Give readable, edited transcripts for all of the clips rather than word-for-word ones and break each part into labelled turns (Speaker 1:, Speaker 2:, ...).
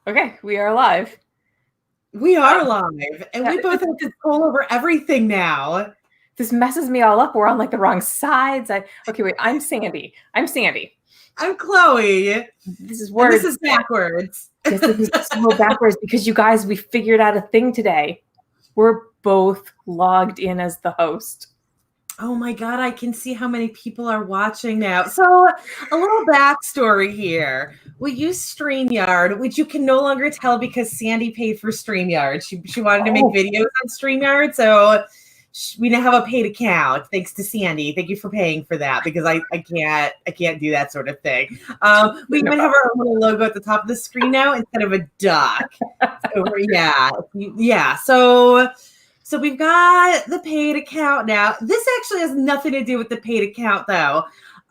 Speaker 1: Okay, we are live.
Speaker 2: We are live, and we both have control over everything now.
Speaker 1: This messes me all up. We're on like the wrong sides. Okay, wait. I'm Sandy.
Speaker 2: I'm Chloe.
Speaker 1: This is
Speaker 2: words. This is backwards.
Speaker 1: Yes, this is so backwards because you guys, we figured out a thing today. We're both logged in as the host.
Speaker 2: Oh my God, I can see how many people are watching now. So a little backstory here. We use StreamYard, which you can no longer tell because Sandy paid for StreamYard. She wanted to make videos on StreamYard, so we now have a paid account. Thanks to Sandy. Thank you for paying for that because I can't do that sort of thing. We even have our little logo at the top of the screen now instead of a duck. So we've got the paid account now. This actually has nothing to do with the paid account, though.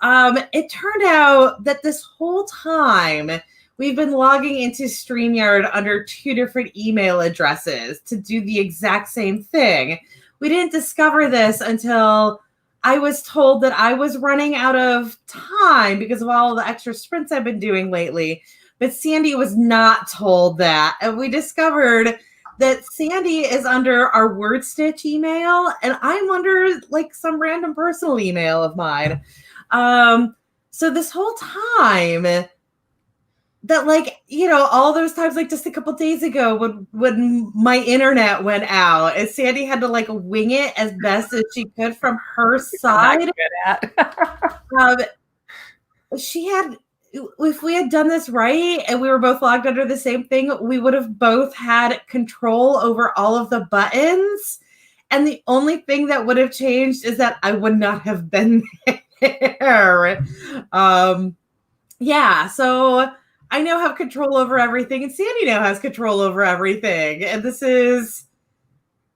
Speaker 2: It turned out that this whole time we've been logging into StreamYard under 2 different email addresses to do the exact same thing. We didn't discover this until I was told that I was running out of time because of all the extra sprints I've been doing lately. But Sandy was not told that. And we discovered that Sandy is under our WordStitch email, and I'm under like some random personal email of mine. So this whole time that, like, you know, all those times, like just a couple days ago when my internet went out and Sandy had to like wing it as best as she could from her side. If we had done this right and we were both logged under the same thing, we would have both had control over all of the buttons. And the only thing that would have changed is that I would not have been there. So I now have control over everything, and Sandy now has control over everything. And this is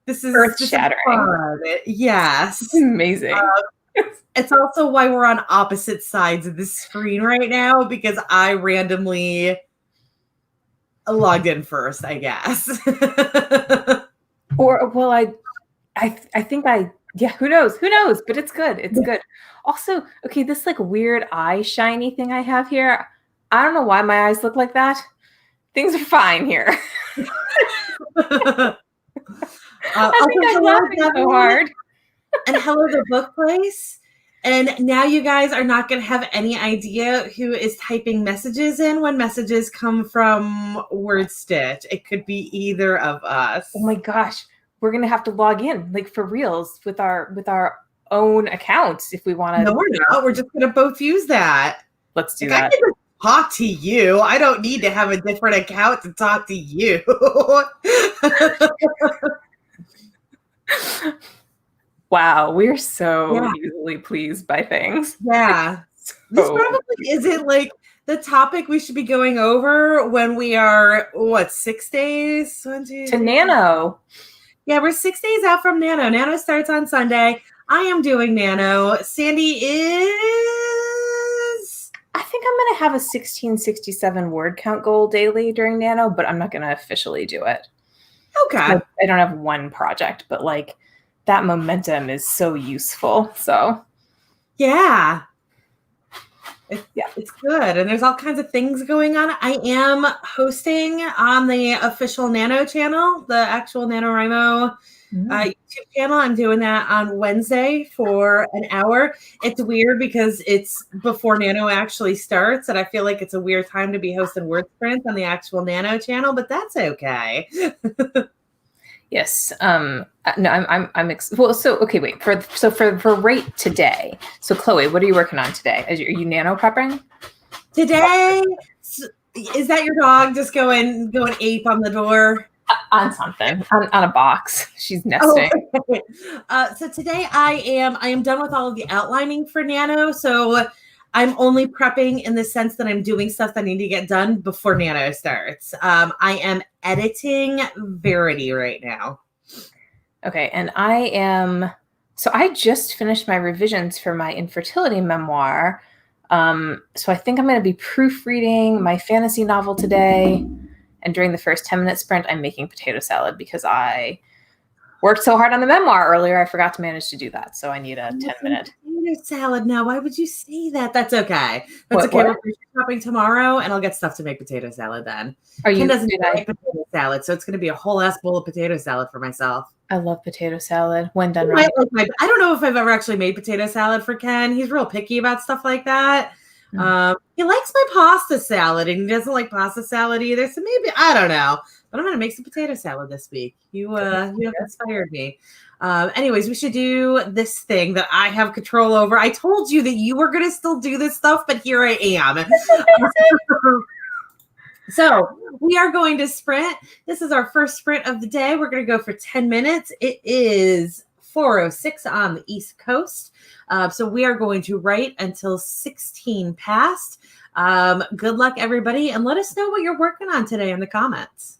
Speaker 1: earth-shattering.
Speaker 2: Yes.
Speaker 1: It's amazing.
Speaker 2: It's also why we're on opposite sides of the screen right now, because I randomly logged in first, I guess.
Speaker 1: Who knows? But it's good. It's good. Also, okay, this like weird eye shiny thing I have here, I don't know why my eyes look like that. Things are fine here.
Speaker 2: I think I'm laughing so hard. And hello, the book place. And now you guys are not going to have any idea who is typing messages in when messages come from WordStitch. It could be either of us.
Speaker 1: Oh my gosh. We're going to have to log in, like, for reals with our own accounts if we want to.
Speaker 2: No, we're not. We're just going to both use that.
Speaker 1: Let's do that.
Speaker 2: I can just talk to you. I don't need to have a different account to talk to you.
Speaker 1: Wow, we're so easily pleased by things.
Speaker 2: Yeah. This probably isn't like the topic we should be going over when we are, 6 days?
Speaker 1: To Nano.
Speaker 2: Yeah, we're 6 days out from Nano. Nano starts on Sunday. I am doing Nano. Sandy is...
Speaker 1: I think I'm going to have a 1667 word count goal daily during Nano, but I'm not going to officially do it.
Speaker 2: Okay.
Speaker 1: So I don't have one project, but like, that momentum is so useful. So
Speaker 2: yeah, it's good. And there's all kinds of things going on. I am hosting on the official Nano channel, the actual NaNoWriMo YouTube channel. I'm doing that on Wednesday for an hour. It's weird because it's before Nano actually starts, and I feel like it's a weird time to be hosting word sprints on the actual Nano channel, but that's okay.
Speaker 1: Yes. No, wait. For rate today. So Chloe, what are you working on today? Are you nano prepping?
Speaker 2: Today, is that your dog just going ape on the door?
Speaker 1: On something. On a box. She's nesting.
Speaker 2: Oh, okay. So today I am done with all of the outlining for Nano. So I'm only prepping in the sense that I'm doing stuff that I need to get done before Nano starts. I am editing Verity right now.
Speaker 1: Okay, and I just finished my revisions for my infertility memoir. So I think I'm going to be proofreading my fantasy novel today. And during the first 10-minute sprint, I'm making potato salad because I worked so hard on the memoir earlier, I forgot to manage to do that. So I need a
Speaker 2: I'm
Speaker 1: 10-minute.
Speaker 2: potato salad now. Why would you say that? That's okay. That's
Speaker 1: What?
Speaker 2: okay. We're
Speaker 1: What?
Speaker 2: grocery shopping tomorrow, and I'll get stuff to make potato salad then.
Speaker 1: Are
Speaker 2: Ken
Speaker 1: you?
Speaker 2: doesn't
Speaker 1: Did
Speaker 2: like potato salad, so it's going to be a whole ass bowl of potato salad for myself.
Speaker 1: I love potato salad when done
Speaker 2: He
Speaker 1: right.
Speaker 2: might like I don't know if I've ever actually made potato salad for Ken. He's real picky about stuff like that.
Speaker 1: Mm.
Speaker 2: He likes my pasta salad, and he doesn't like pasta salad either. So maybe I don't know, but I'm gonna make some potato salad this week. You have inspired me. Anyways, we should do this thing that I have control over. I told you that you were gonna still do this stuff, but here I am. So we are going to sprint. This is our first sprint of the day. We're going to go for 10 minutes. It is 4:06 on the East Coast. So we are going to write until 16 past. Good luck, everybody. And let us know what you're working on today in the comments.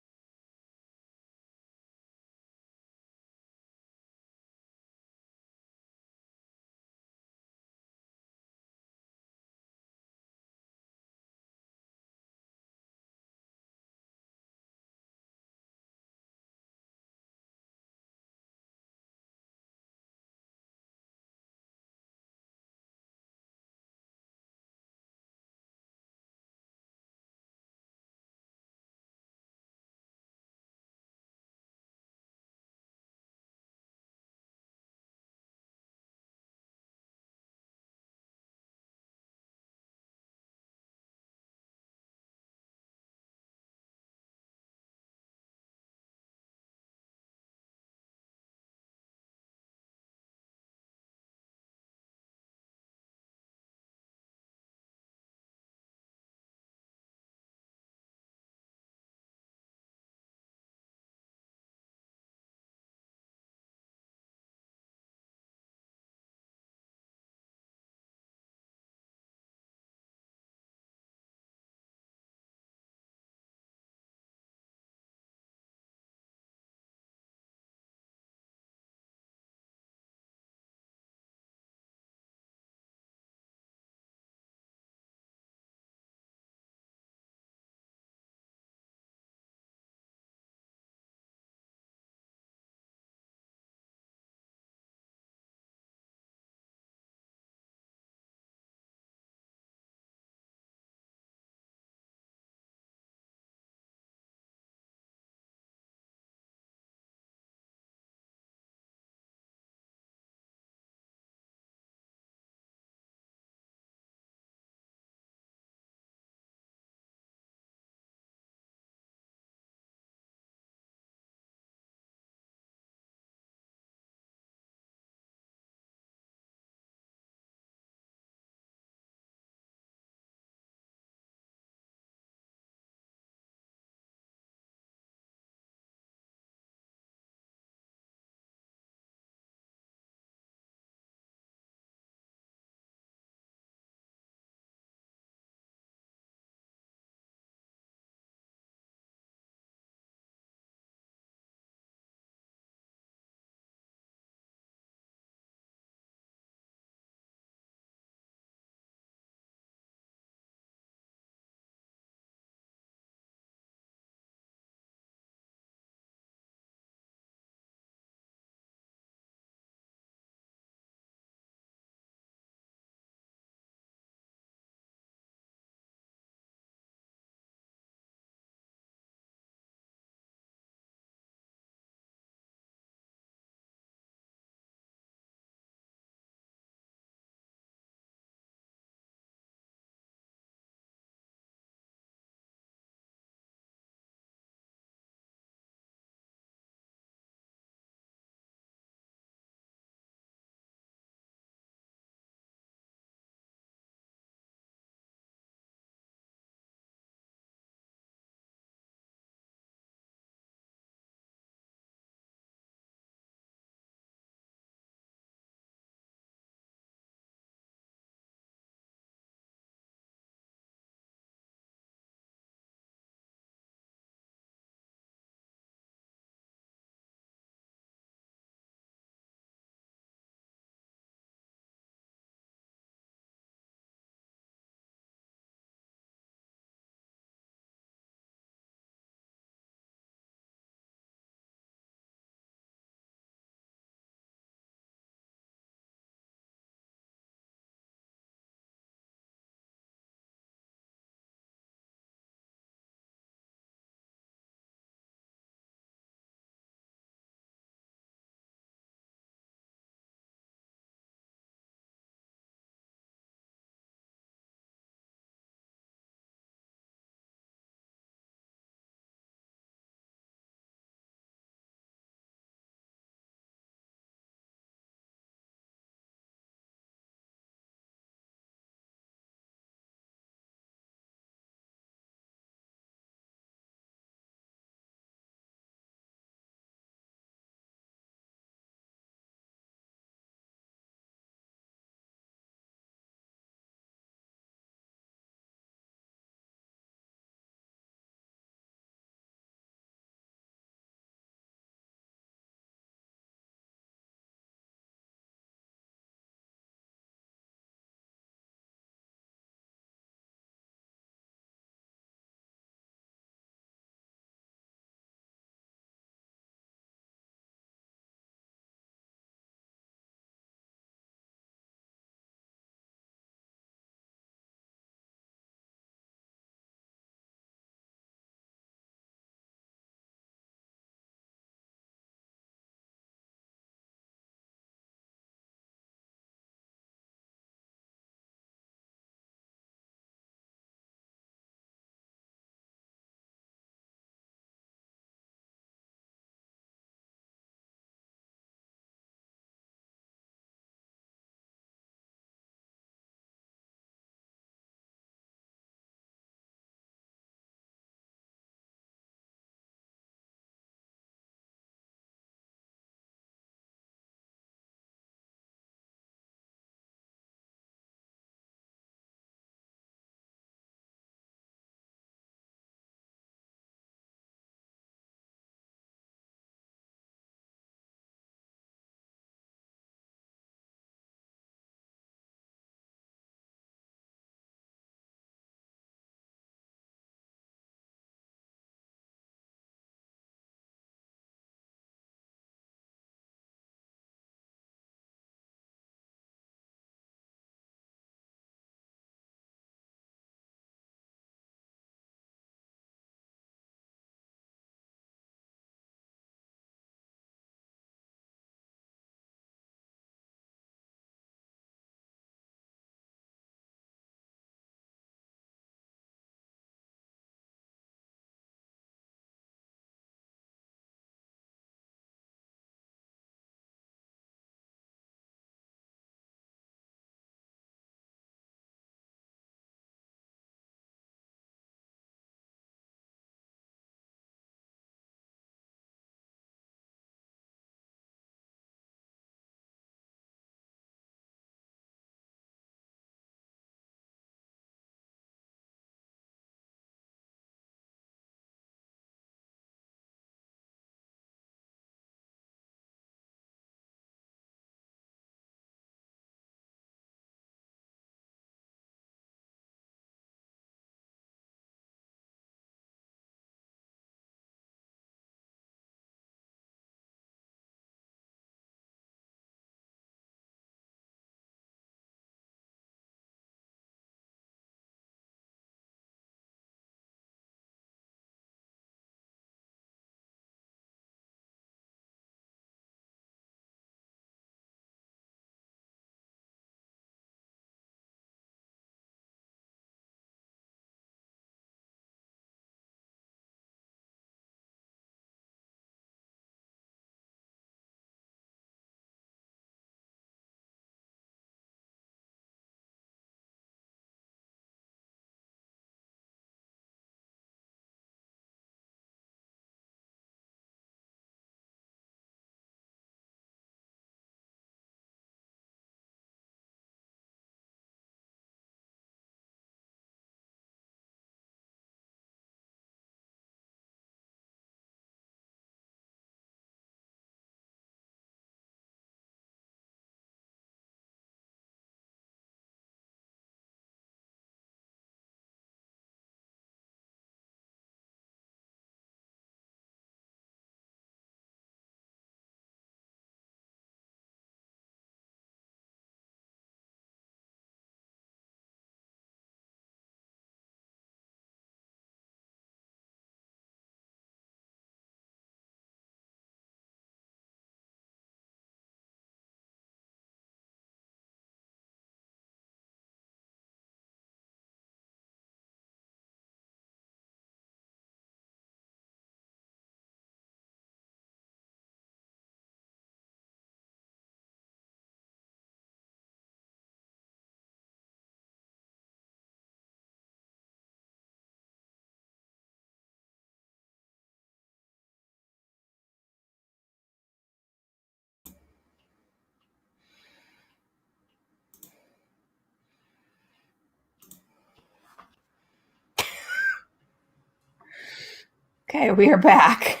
Speaker 1: Okay, we are back.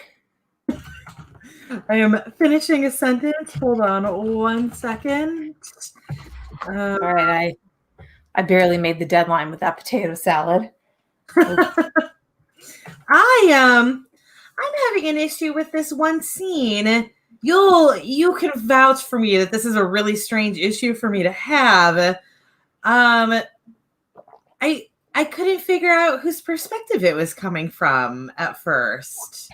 Speaker 2: I am finishing a sentence. Hold on 1 second.
Speaker 1: All right, I barely made the deadline with that potato salad.
Speaker 2: I'm having an issue with this one scene. You can vouch for me that this is a really strange issue for me to have. I couldn't figure out whose perspective it was coming from at first.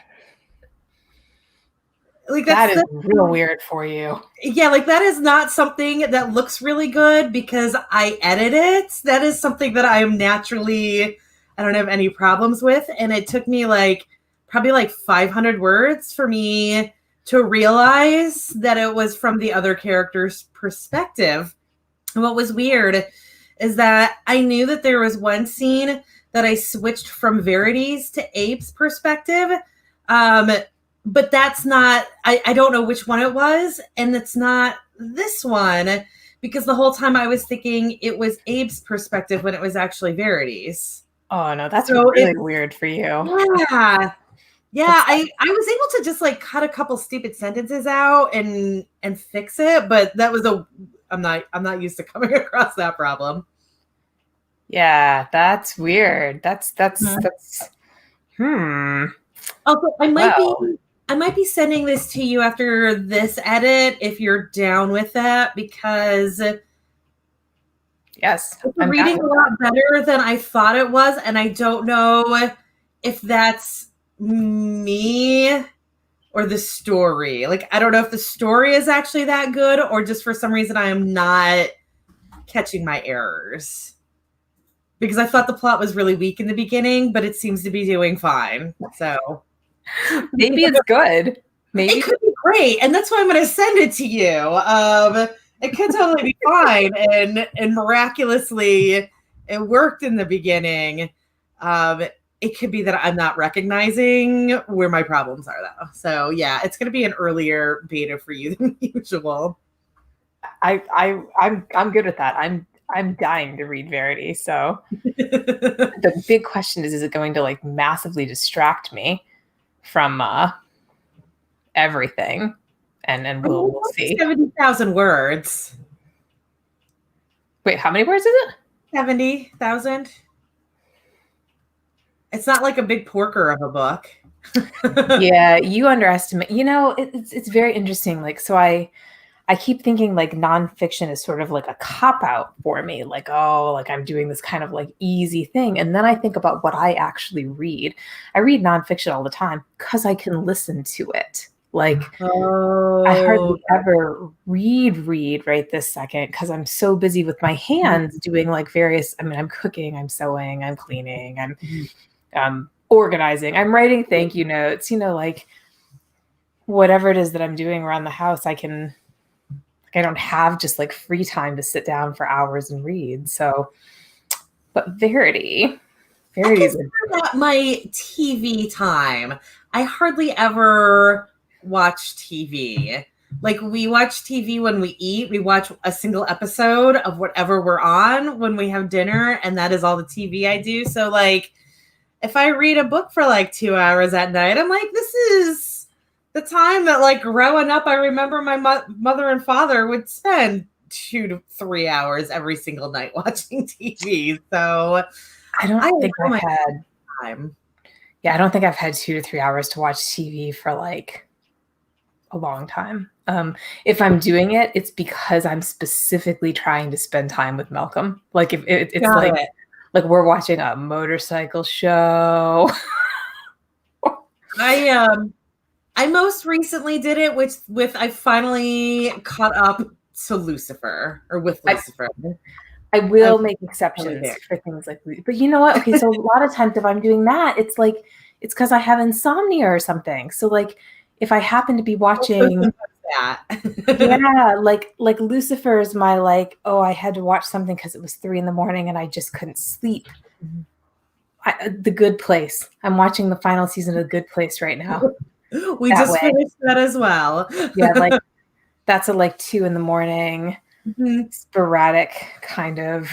Speaker 2: Like
Speaker 1: that is real weird for you.
Speaker 2: Yeah, like that is not something that looks really good because I edit it. That is something that I am naturally, I don't have any problems with. And it took me probably 500 words for me to realize that it was from the other character's perspective. And what was weird is that I knew that there was one scene that I switched from Verity's to Abe's perspective. But that's not, I don't know which one it was. And it's not this one because the whole time I was thinking it was Abe's perspective when it was actually Verity's.
Speaker 1: Oh no, that's really weird for you.
Speaker 2: Yeah. Yeah, I was able to just cut a couple stupid sentences out and fix it, but that was I'm not used to coming across that problem.
Speaker 1: Yeah, that's weird. That's
Speaker 2: Also, I might be sending this to you after this edit if you're down with that because
Speaker 1: yes,
Speaker 2: I'm reading a lot better than I thought it was, and I don't know if that's me or the story. I don't know if the story is actually that good or just for some reason I am not catching my errors. Because I thought the plot was really weak in the beginning, but it seems to be doing fine. So
Speaker 1: maybe it's good. Maybe
Speaker 2: it could be great, and that's why I'm going to send it to you. It could totally be fine, and miraculously, it worked in the beginning. It could be that I'm not recognizing where my problems are, though. So yeah, it's going to be an earlier beta for you than usual.
Speaker 1: I'm good with that. I'm dying to read Verity. So the big question is it going to massively distract me from everything? And we'll see.
Speaker 2: 70,000 words.
Speaker 1: Wait, how many words is it?
Speaker 2: 70,000. It's not like a big porker of a book.
Speaker 1: Yeah, you underestimate. It's very interesting. So I keep thinking nonfiction is sort of a cop-out for me. I'm doing this kind of easy thing. And then I think about what I actually read. I read nonfiction all the time because I can listen to it. I hardly ever read right this second because I'm so busy with my hands doing various, I'm cooking, I'm sewing, I'm cleaning, I'm organizing, I'm writing thank you notes, whatever it is that I'm doing around the house, I don't have just free time to sit down for hours and read. So, but Verity is
Speaker 2: my TV time. I hardly ever watch TV. We watch TV when we eat. We watch a single episode of whatever we're on when we have dinner, and that is all the TV I do. So if I read a book for 2 hours at night, I'm this is the time that growing up, I remember my mother and father would spend 2 to 3 hours every single night watching TV. So
Speaker 1: I don't think I've had time. Yeah, I don't think I've had 2 to 3 hours to watch TV for a long time. If I'm doing it, it's because I'm specifically trying to spend time with Malcolm. If it's we're watching a motorcycle show.
Speaker 2: I most recently did it with I finally caught up to Lucifer or with Lucifer.
Speaker 1: I will make exceptions for things but you know what? Okay, so a lot of times if I'm doing that, it's because I have insomnia or something. So if I happen to be watching
Speaker 2: that,
Speaker 1: yeah, Lucifer is my I had to watch something because it was 3 a.m. and I just couldn't sleep. The Good Place. I'm watching the final season of The Good Place right now.
Speaker 2: We just finished that as well.
Speaker 1: Yeah, that's at 2 a.m. Sporadic kind of,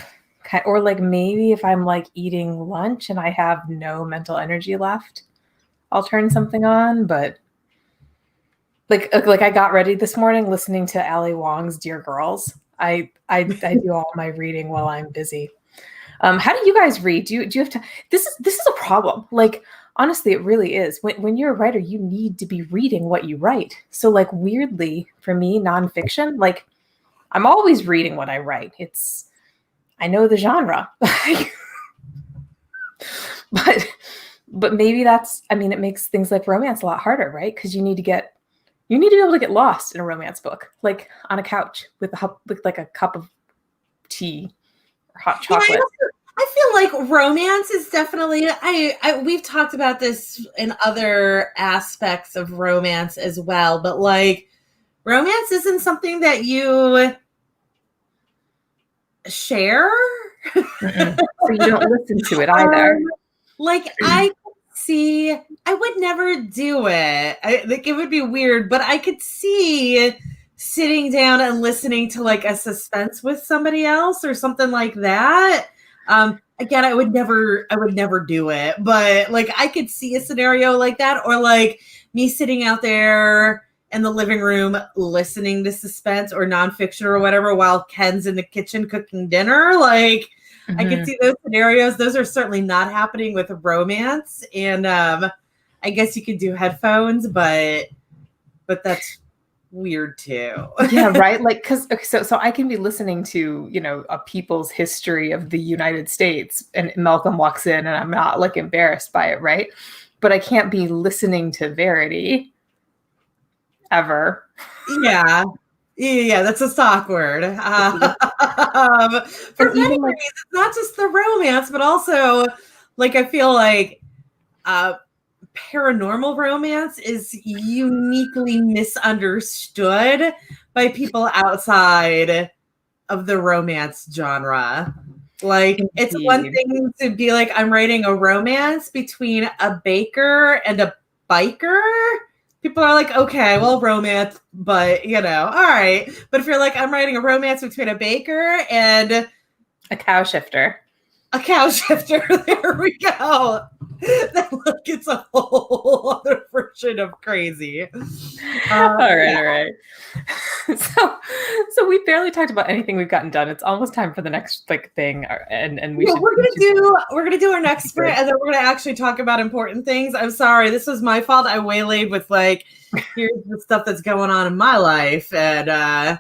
Speaker 1: or maybe if I'm eating lunch and I have no mental energy left, I'll turn something on, but like I got ready this morning listening to Ali Wong's Dear Girls. I do all my reading while I'm busy. How do you guys read? Do you have to? This is a problem. Like honestly, it really is. When you're a writer, you need to be reading what you write. So like weirdly for me, nonfiction, like I'm always reading what I write. I know the genre, but maybe that's. I mean, it makes things like romance a lot harder, right? Because you need to be able to get lost in a romance book, like on a couch with like a cup of tea or hot
Speaker 2: Yeah,
Speaker 1: chocolate.
Speaker 2: I feel like romance is definitely. We've talked about this in other aspects of romance as well, but like romance isn't something that you share.
Speaker 1: So you don't listen to it either.
Speaker 2: Like I could see, I would never do it. I think it would be weird, but I could see sitting down and listening to like a suspense with somebody else or something like that. Again, I would never do it, but like I could see a scenario like that, or like me sitting out there in the living room listening to suspense or nonfiction or whatever while Ken's in the kitchen cooking dinner. Like I could see those scenarios. Those are certainly not happening with romance. And I guess you could do headphones, but that's weird too.
Speaker 1: Yeah, right. Like, because so I can be listening to a people's history of the United States, and Malcolm walks in, and I'm not like embarrassed by it, right? But I can't be listening to Verity ever.
Speaker 2: Yeah. Yeah, that's a stock word. For many
Speaker 1: even like
Speaker 2: reasons, not just the romance, but also like I feel like paranormal romance is uniquely misunderstood by people outside of the romance genre. Like it's one
Speaker 1: indeed.
Speaker 2: thing to be like, I'm writing a romance between a baker and a biker. People are like, okay, well, romance, but all right. But if you're like, I'm writing a romance between a baker and
Speaker 1: A cow shifter.
Speaker 2: a cow shifter, there we go. Then look, it's a whole other version of crazy.
Speaker 1: All right. So we barely talked about anything we've gotten done. It's almost time for the next like thing, and we should.
Speaker 2: We're gonna do our next sprint, and then we're gonna actually talk about important things. I'm sorry, this was my fault. I waylaid with like, here's the stuff that's going on in my life, and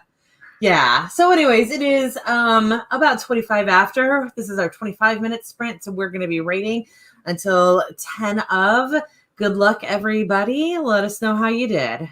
Speaker 2: yeah. So, anyways, it is about 25 after. This is our 25-minute sprint, so we're gonna be rating until 10 of. Good luck, everybody. Let us know how you did.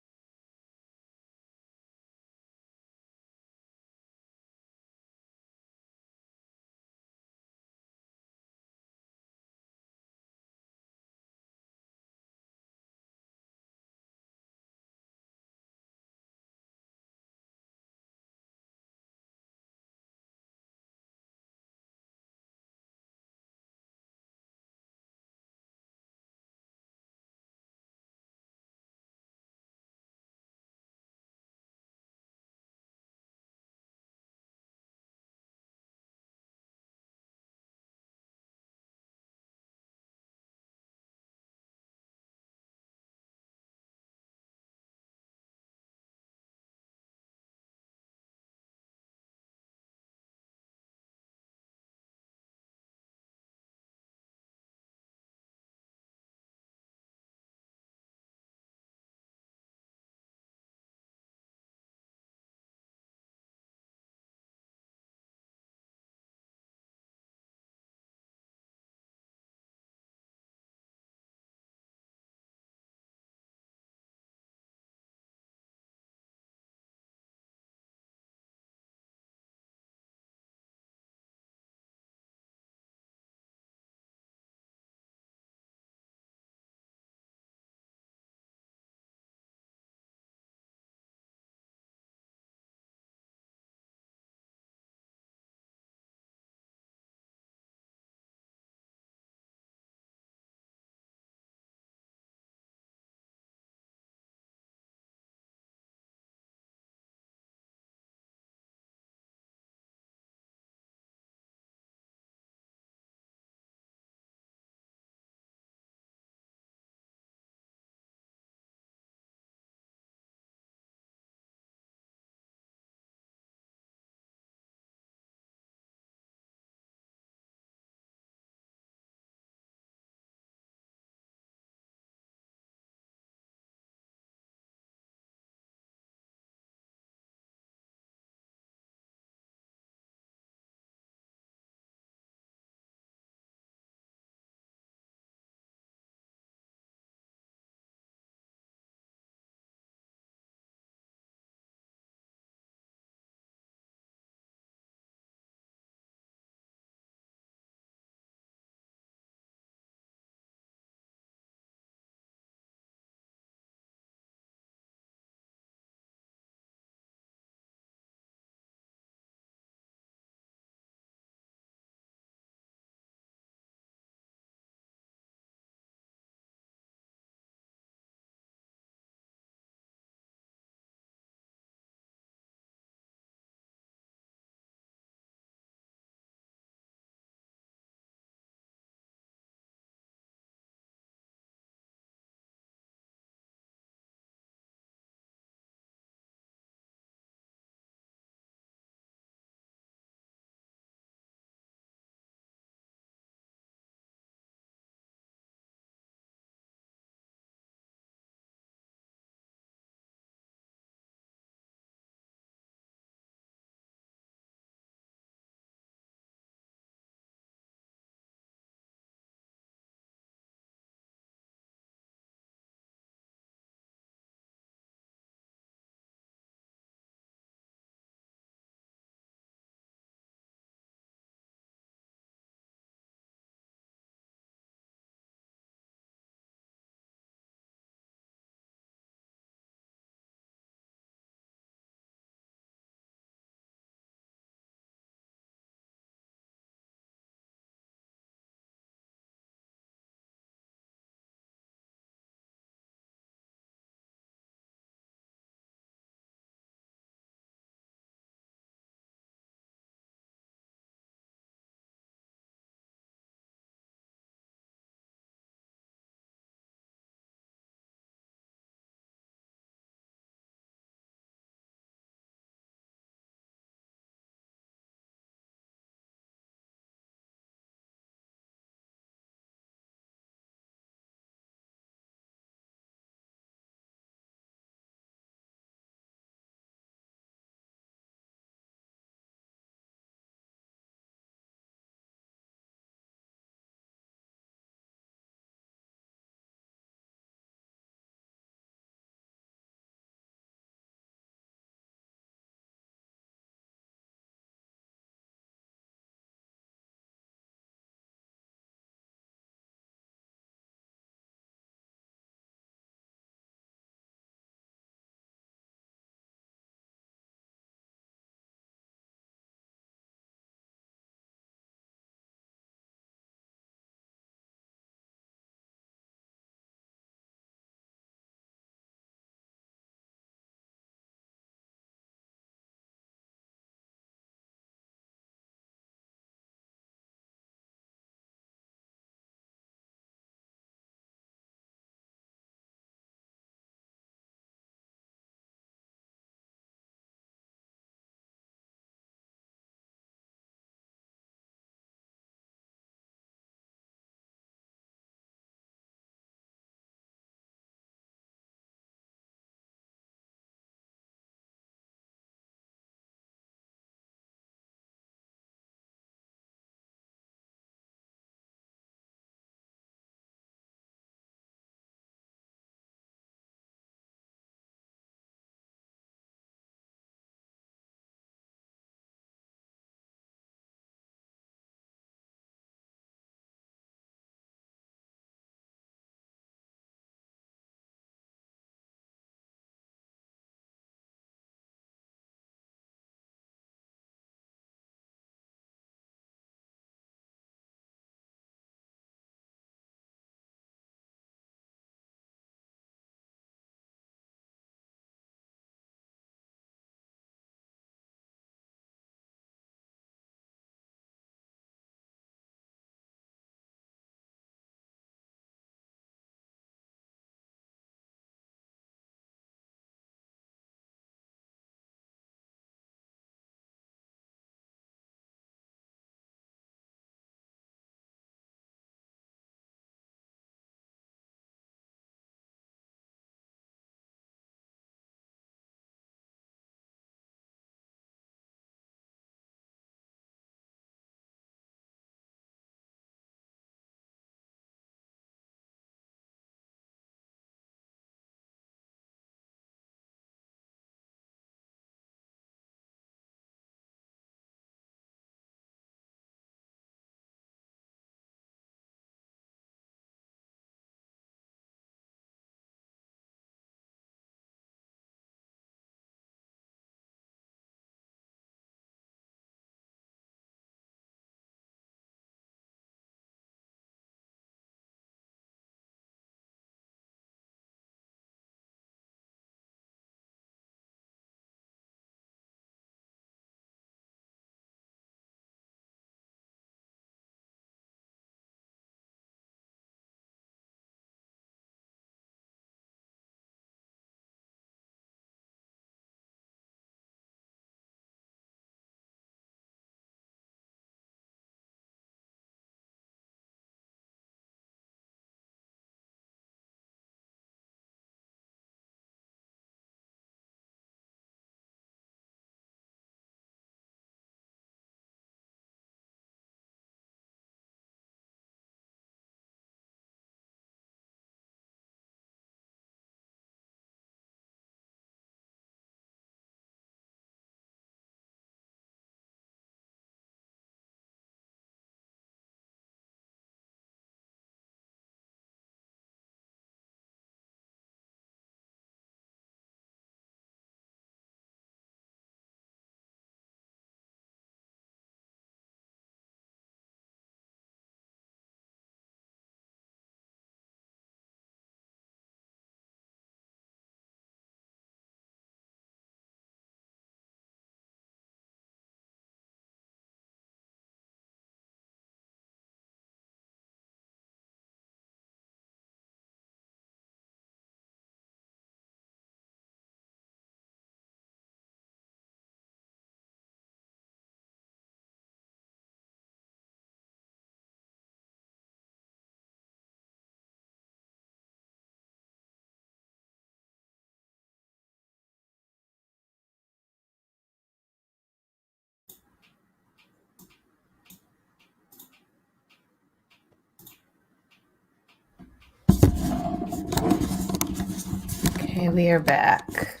Speaker 1: Okay, we are back.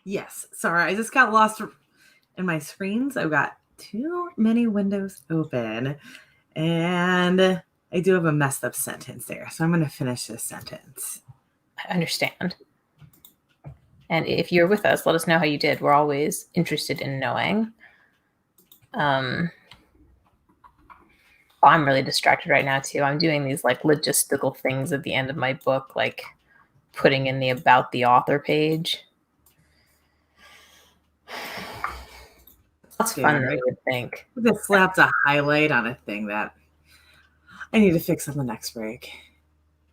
Speaker 2: Yes. Sorry, I just got lost in my screens. I've got too many windows open. And I do have a messed up sentence there. So I'm going to finish this sentence.
Speaker 1: I understand. And if you're with us, let us know how you did. We're always interested in knowing. I'm really distracted right now too. I'm doing these like logistical things at the end of my book, like putting in the about the author page. That's fun than you would think.
Speaker 2: I just slapped a highlight on a thing that I need to fix on the next break.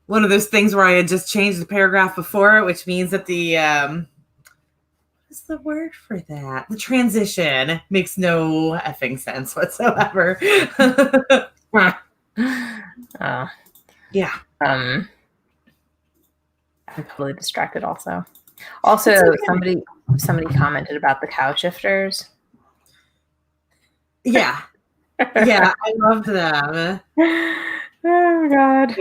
Speaker 2: One of those things where I had just changed the paragraph before, which means that the what's the word for that? The transition makes no effing sense whatsoever. Yeah.
Speaker 1: I'm totally distracted also. Also, somebody commented about the cow shifters.
Speaker 2: Yeah. Yeah, I loved them.
Speaker 1: Oh God.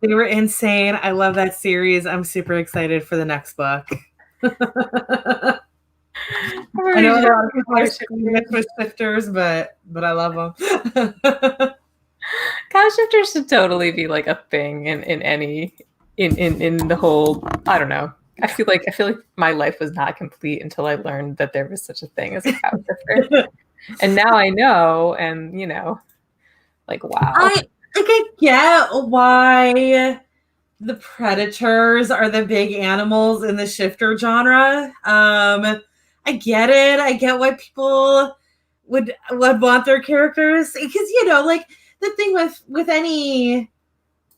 Speaker 2: They were insane. I love that series. I'm super excited for the next book. I know a lot of people are with shifters, but I love them.
Speaker 1: Cow shifters should totally be like a thing in the whole, I don't know. I feel like my life was not complete until I learned that there was such a thing as a cow shifter. And now I know, and you know, like wow.
Speaker 2: I get why the predators are the big animals in the shifter genre. I get it. I get why people would want their characters, because you know, like the thing with any,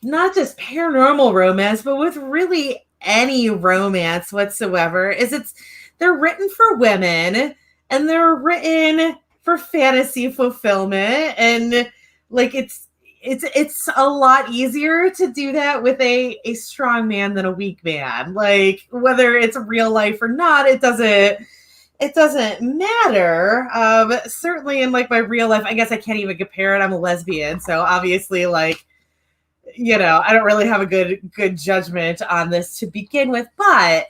Speaker 2: not just paranormal romance, but with really any romance whatsoever, is they're written for women and they're written for fantasy fulfillment, and like it's a lot easier to do that with a strong man than a weak man. Like whether it's real life or not, it doesn't matter. Certainly in like my real life, I guess I can't even compare it. I'm a lesbian, so obviously like, you know, I don't really have a good judgment on this to begin with, but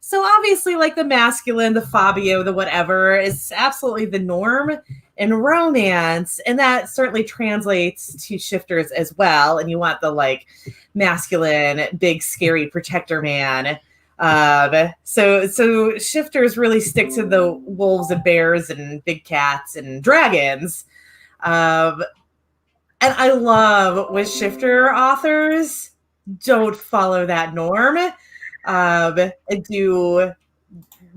Speaker 2: so obviously like the masculine, the Fabio, the whatever is absolutely the norm in romance, and that certainly translates to shifters as well. And you want the like masculine, big, scary protector man. So shifters really stick to the wolves and bears and big cats and dragons. And I love when shifter authors don't follow that norm. And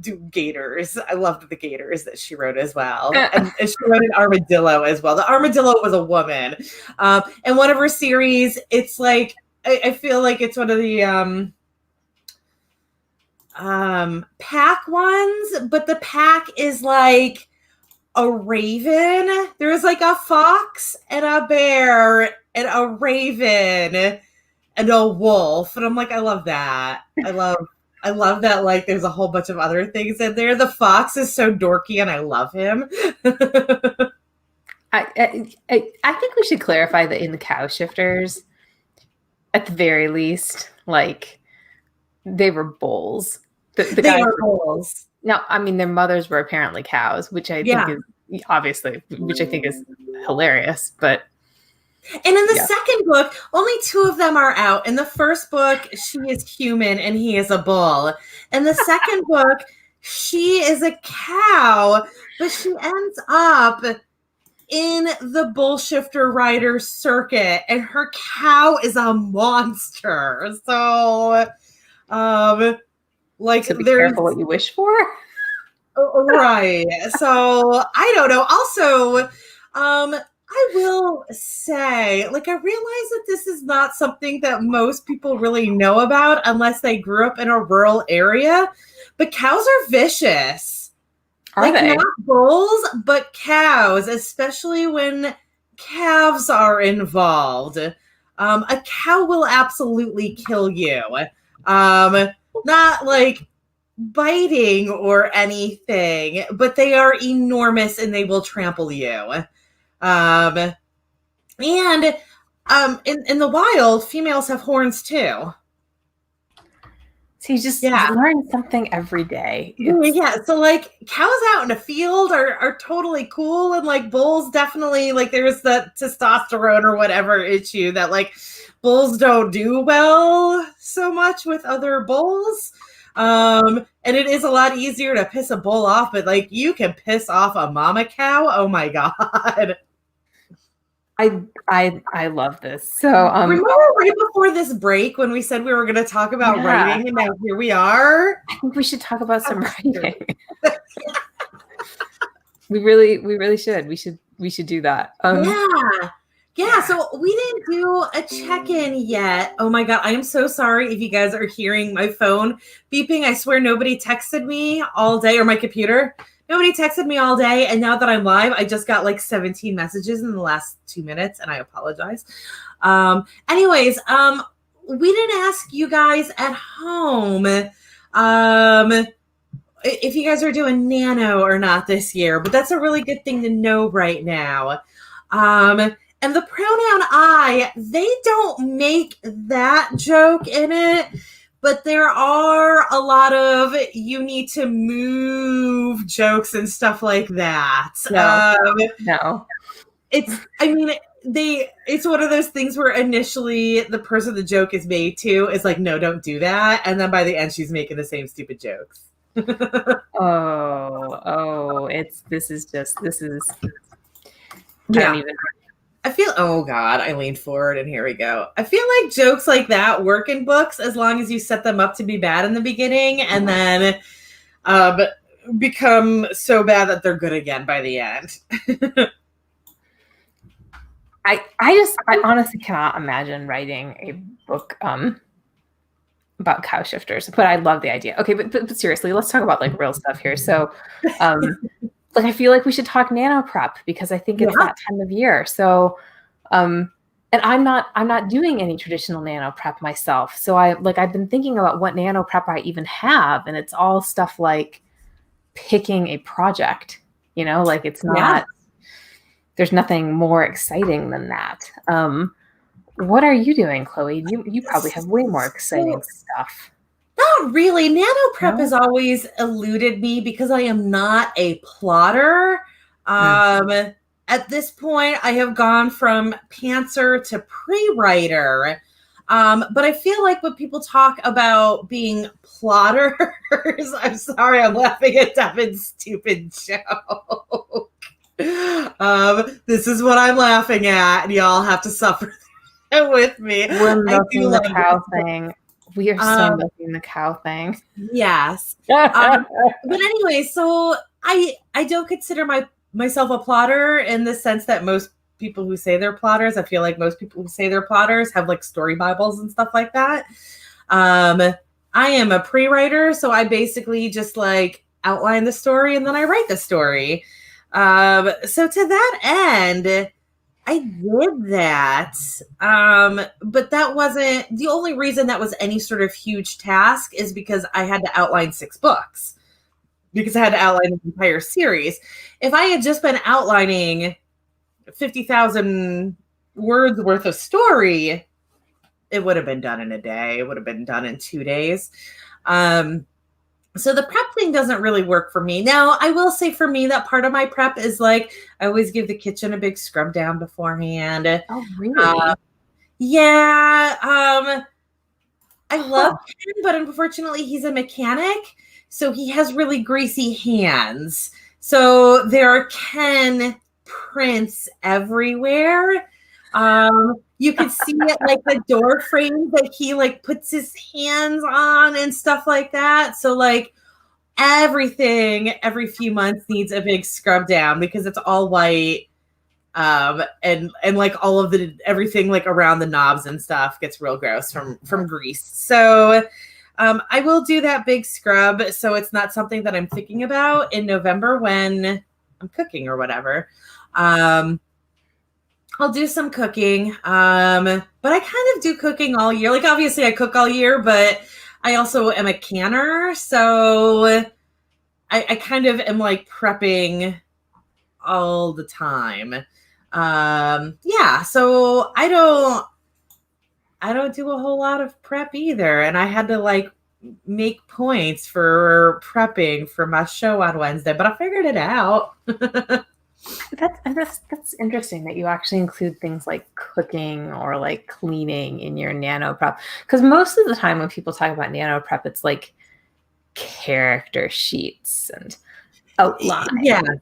Speaker 2: do gators. I loved the gators that she wrote as well. And she wrote an armadillo as well. The armadillo was a woman. And one of her series, it's like, I feel like it's one of the pack ones, but the pack is like a raven. There's like a fox and a bear and a raven and a wolf. And I'm like, I love that. I love that, like, there's a whole bunch of other things in there. The fox is so dorky, and I love him.
Speaker 1: I think we should clarify that in the cow shifters, at the very least, like, they were bulls. They
Speaker 2: were bulls.
Speaker 1: No, I mean, their mothers were apparently cows, which I think is, obviously, which I think is hilarious, but...
Speaker 2: And in the second book, only 2 of them are out. In the first book, she is human and he is a bull. In the second book, she is a cow, but she ends up in the bull shifter rider circuit, and her cow is a monster. So, like,
Speaker 1: so be careful what you wish for.
Speaker 2: Right. So I don't know. Also, I will say, like, I realize that this is not something that most people really know about unless they grew up in a rural area, but cows are vicious.
Speaker 1: Are they?
Speaker 2: Not bulls, but cows, especially when calves are involved. A cow will absolutely kill you. Not like biting or anything, but they are enormous and they will trample you. And In the wild, females have horns too.
Speaker 1: So
Speaker 2: Yeah.
Speaker 1: you learn something every day.
Speaker 2: Yeah, so like cows out in a field are totally cool, and like bulls definitely, like there's the testosterone or whatever issue that like bulls don't do well so much with other bulls. And it is a lot easier to piss a bull off, but like you can piss off a mama cow. Oh my god.
Speaker 1: I love this. So
Speaker 2: Remember right before this break when we said we were going to talk about writing, and now here we are?
Speaker 1: I think we should talk about some writing. we really should. We should do that.
Speaker 2: Yeah, so we didn't do a check-in yet. Oh my god, I am so sorry if you guys are hearing my phone beeping. I swear nobody texted me all day, or my computer. Nobody texted me all day, and now that I'm live, I just got like 17 messages in the last 2 minutes, and I apologize. Anyways, we didn't ask you guys at home if you guys are doing nano or not this year, but that's a really good thing to know right now. And the pronoun I, they don't make that joke in it, but there are a lot of you need to move jokes and stuff like that.
Speaker 1: No.
Speaker 2: It's one of those things where initially the person the joke is made to is like, no, don't do that. And then by the end, she's making the same stupid jokes.
Speaker 1: This is
Speaker 2: yeah. I feel, oh God, I leaned forward and here we go. I feel like jokes like that work in books as long as you set them up to be bad in the beginning and then become so bad that they're good again by the end.
Speaker 1: I honestly cannot imagine writing a book about cow shifters, but I love the idea. Okay, but seriously, let's talk about like real stuff here. So like I feel like we should talk nano prep because I think it's that time of year. So and I'm not doing any traditional nano prep myself. So I've been thinking about what nano prep I even have, and it's all stuff like picking a project, like it's not there's nothing more exciting than that. What are you doing, Chloe? You probably have way more exciting stuff.
Speaker 2: Not really. Nano prep has always eluded me because I am not a plotter. At this point, I have gone from pantser to pre-writer. But I feel like when people talk about being plotters, I'm sorry, I'm laughing at Devin's stupid joke. This is what I'm laughing at, and y'all have to suffer with me.
Speaker 1: We're milking the cow thing. We are so milking the cow thing.
Speaker 2: Yes. But anyway, so I don't consider myself a plotter in the sense that most people who say they're plotters, I feel like most people who say they're plotters have like story Bibles and stuff like that. I am a pre-writer, so I basically just like outline the story and then I write the story. So to that end, I did that. But that wasn't the only reason that was any sort of huge task is because I had to outline 6 books because I had to outline an entire series. If I had just been outlining 50,000 words worth of story, it would have been done in a day. It would have been done in 2 days. So the prep thing doesn't really work for me. Now, I will say for me that part of my prep is like I always give the kitchen a big scrub down beforehand.
Speaker 1: Oh, really?
Speaker 2: Yeah. I love Ken, but unfortunately he's a mechanic, so he has really greasy hands. So there are Ken prints everywhere. You can see it like the door frame that he like puts his hands on and stuff like that. So like everything every few months needs a big scrub down because it's all white. And like all of everything like around the knobs and stuff gets real gross from grease. So I will do that big scrub. So it's not something that I'm thinking about in November when I'm cooking or whatever. I'll do some cooking. But I kind of do cooking all year. Like obviously I cook all year, but I also am a canner. So I kind of am like prepping all the time. Yeah, so I don't do a whole lot of prep either, and I had to like make points for prepping for my show on Wednesday, but I figured it out.
Speaker 1: That's interesting that you actually include things like cooking or like cleaning in your nano prep. Because most of the time when people talk about nano prep, it's like character sheets and
Speaker 2: Yeah.
Speaker 1: outline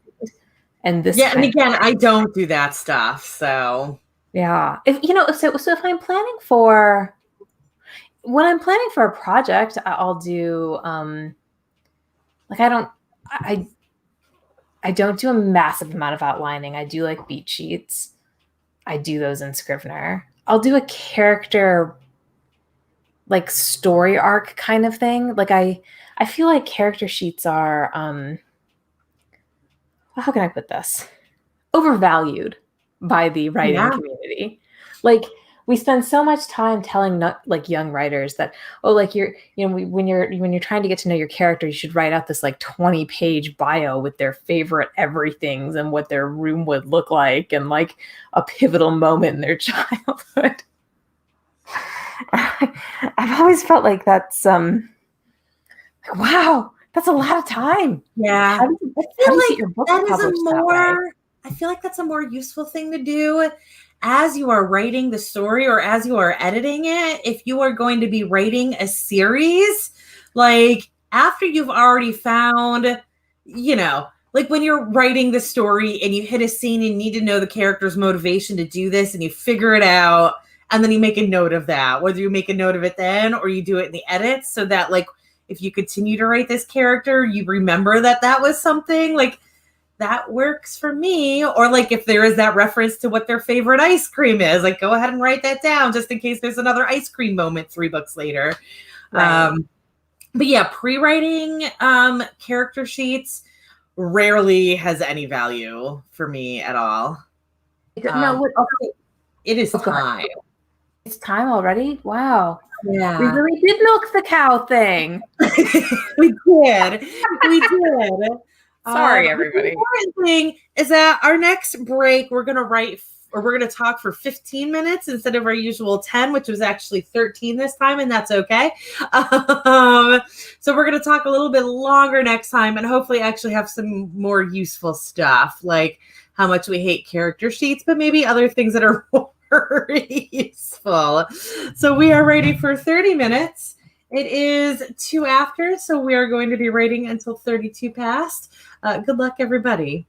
Speaker 1: and this
Speaker 2: Yeah, and
Speaker 1: kind of
Speaker 2: again,
Speaker 1: thing.
Speaker 2: I don't do that stuff. So
Speaker 1: Yeah. If you know, so if I'm planning for when I'm planning for a project, I'll do like I I don't do a massive amount of outlining. I do like beat sheets. I do those in Scrivener. I'll do a character like story arc kind of thing. Like I feel like character sheets are how can I put this? Overvalued by the writing
Speaker 2: yeah.
Speaker 1: community. Like we spend so much time telling not like young writers that oh like you're you know when you're trying to get to know your character you should write out this like 20-page bio with their favorite everythings and what their room would look like and like a pivotal moment in their childhood. I've always felt like that's like, wow, that's a lot of time.
Speaker 2: Yeah. I
Speaker 1: How
Speaker 2: feel
Speaker 1: do you get
Speaker 2: like
Speaker 1: your books
Speaker 2: that is a
Speaker 1: published that way?
Speaker 2: more I feel like that's a more useful thing to do as you are writing the story or as you are editing it. If you are going to be writing a series, like after you've already found, like when you're writing the story and you hit a scene and you need to know the character's motivation to do this and you figure it out and then you make a note of that, whether you make a note of it then or you do it in the edits so that like if you continue to write this character, you remember that that was something like that works for me. Or like if there is that reference to what their favorite ice cream is, like go ahead and write that down just in case there's another ice cream moment 3 books later.
Speaker 1: Right.
Speaker 2: But yeah, pre-writing character sheets rarely has any value for me at all.
Speaker 1: No,
Speaker 2: Also, it is
Speaker 1: oh, go ahead.
Speaker 2: time.
Speaker 1: It's time already? Wow. We
Speaker 2: Yeah.
Speaker 1: really did milk the cow thing.
Speaker 2: We did. We did.
Speaker 1: Sorry,
Speaker 2: But the
Speaker 1: everybody.
Speaker 2: important thing is that our next break, we're going to write or we're going to talk for 15 minutes instead of our usual 10, which was actually 13 this time, and that's okay. Um, so we're going to talk a little bit longer next time and hopefully actually have some more useful stuff, like how much we hate character sheets, but maybe other things that are more useful. So we are ready for 30 minutes. It is 2 after, so we are going to be writing until 32 past. Good luck, everybody.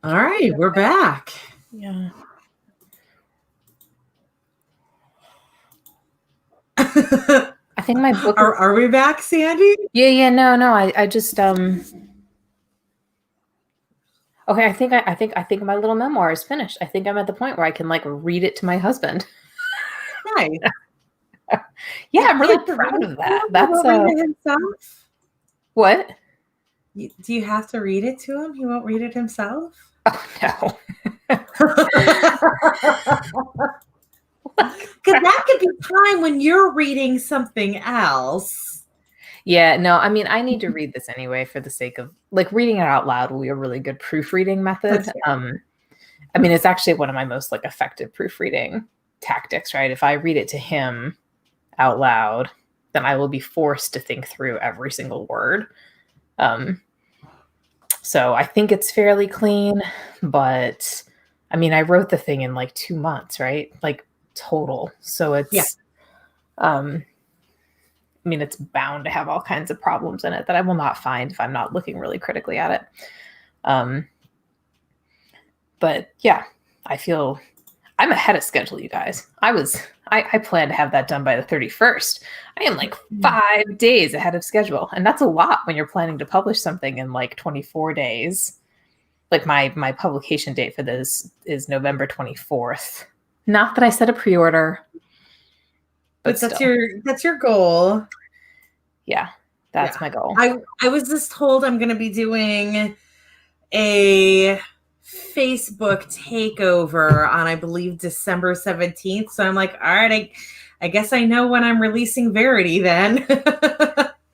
Speaker 2: All right, we're back.
Speaker 1: Yeah. I think my book.
Speaker 2: Are we back, Sandy?
Speaker 1: Yeah. No. I just Okay, I think my little memoir is finished. I think I'm at the point where I can like read it to my husband.
Speaker 2: Nice.
Speaker 1: Yeah, I'm
Speaker 2: Do you
Speaker 1: really
Speaker 2: have to
Speaker 1: proud
Speaker 2: read
Speaker 1: of
Speaker 2: it to
Speaker 1: that.
Speaker 2: him? He won't read it himself?
Speaker 1: What?
Speaker 2: Do you have to read it to him? He won't read it himself?
Speaker 1: Oh no.
Speaker 2: Because that could be time when you're reading something else.
Speaker 1: Yeah, no, I mean, I need to read this anyway for the sake of like reading it out loud will be a really good proofreading method. I mean, it's actually one of my most like effective proofreading tactics, right? If I read it to him out loud, then I will be forced to think through every single word. So I think it's fairly clean, but I mean, I wrote the thing in like 2 months, right? Like total. So it's, I mean, it's bound to have all kinds of problems in it that I will not find if I'm not looking really critically at it. But yeah, I feel I'm ahead of schedule, you guys. I plan to have that done by the 31st. I am like 5 days ahead of schedule. And that's a lot when you're planning to publish something in like 24 days. Like my publication date for this is November 24th. Not that I set a pre-order,
Speaker 2: but that's your goal.
Speaker 1: Yeah, that's my goal.
Speaker 2: I was just told I'm going to be doing a Facebook takeover on, I believe, December 17th. So I'm like, all right, I guess I know when I'm releasing Verity then. We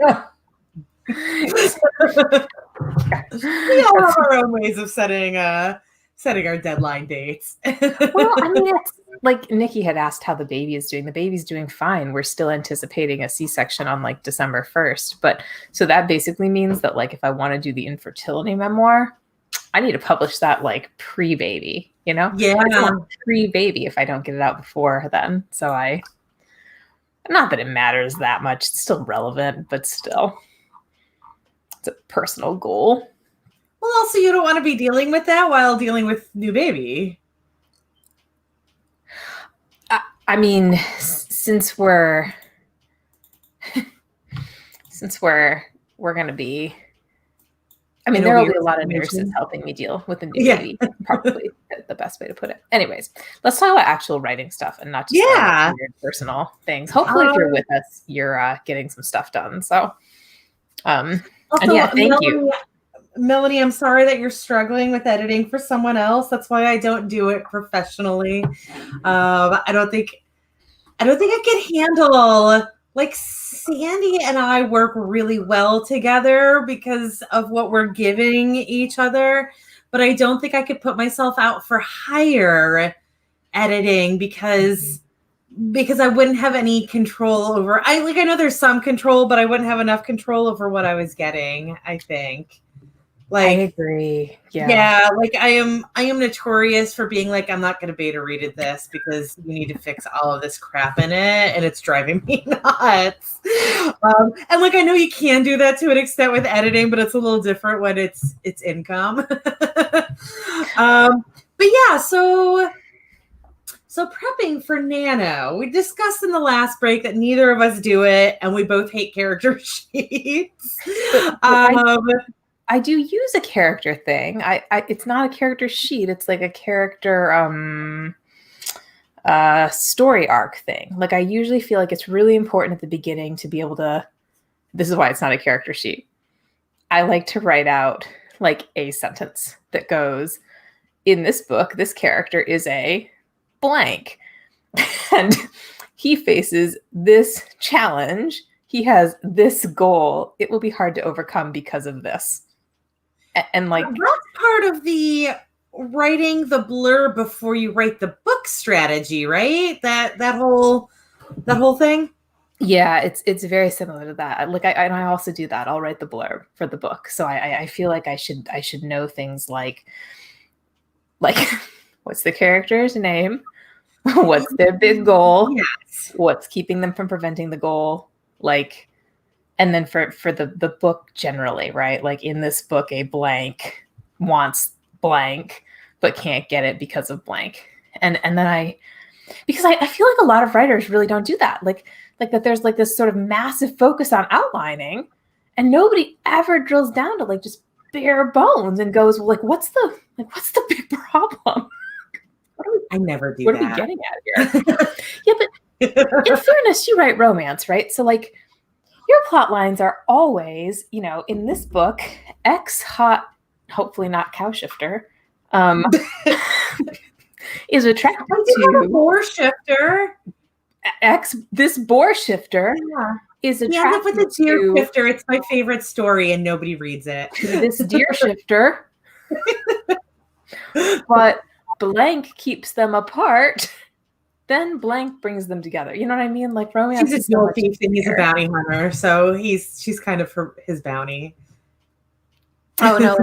Speaker 2: all have our own ways of setting our deadline dates.
Speaker 1: Well, I mean, it's like Nikki had asked how the baby is doing. The baby's doing fine. We're still anticipating a C-section on like December 1st. But so that basically means that like if I want to do the infertility memoir, I need to publish that like pre-baby, you know?
Speaker 2: Yeah.
Speaker 1: Pre-baby if I don't get it out before then. So not that it matters that much. It's still relevant, but still. It's a personal goal.
Speaker 2: Well, also you don't want to be dealing with that while dealing with new baby.
Speaker 1: I mean, since we're going to be, I mean, there will be a lot of nurses helping me deal with the new baby. Probably the best way to put it. Anyways, let's talk about actual writing stuff and not just weird personal things. Hopefully, if you're with us, you're getting some stuff done. So,
Speaker 2: also,
Speaker 1: and yeah, thank you.
Speaker 2: Melanie, I'm sorry that you're struggling with editing for someone else. That's why I don't do it professionally. I don't think I can handle, like, Sandy and I work really well together because of what we're giving each other, but I don't think I could put myself out for hire editing because I wouldn't have any control over. I know there's some control, but I wouldn't have enough control over what I was getting, I think. Like,
Speaker 1: I agree.
Speaker 2: Yeah, like I am notorious for being like, I'm not going to beta read this because you need to fix all of this crap in it, and it's driving me nuts. And like I know you can do that to an extent with editing, but it's a little different when it's income. But yeah, so prepping for Nano. We discussed in the last break that neither of us do it, and we both hate character sheets.
Speaker 1: I do use a character thing. It's not a character sheet. It's like a character story arc thing. Like I usually feel like it's really important at the beginning to be able to, this is why it's not a character sheet. I like to write out like a sentence that goes, in this book, this character is a blank. And he faces this challenge. He has this goal. It will be hard to overcome because of this. And like
Speaker 2: that's part of the writing the blurb before you write the book strategy, right? That whole thing.
Speaker 1: Yeah, it's very similar to that. Like I also do that. I'll write the blurb for the book. So I feel like I should know things like what's the character's name? What's their big goal?
Speaker 2: Yes.
Speaker 1: What's keeping them from preventing the goal? Like, and then for the book generally, right? Like in this book, a blank wants blank, but can't get it because of blank. And then because I feel like a lot of writers really don't do that. Like that there's like this sort of massive focus on outlining, and nobody ever drills down to like just bare bones and goes, well, like, what's the big problem?
Speaker 2: I never do
Speaker 1: what
Speaker 2: that.
Speaker 1: What are we getting at here? Yeah, but in fairness, you write romance, right? So like your plot lines are always, in this book, X hot, hopefully not cow shifter, is attracted to
Speaker 2: a boar shifter.
Speaker 1: X. This boar shifter is attracted
Speaker 2: with a deer shifter. It's my favorite story, and nobody reads it.
Speaker 1: This deer shifter, but blank keeps them apart. Then blank brings them together. You know what I mean? Like romance.
Speaker 2: He's a jewel thief and he's a bounty hunter, so she's kind of for his bounty.
Speaker 1: Oh no,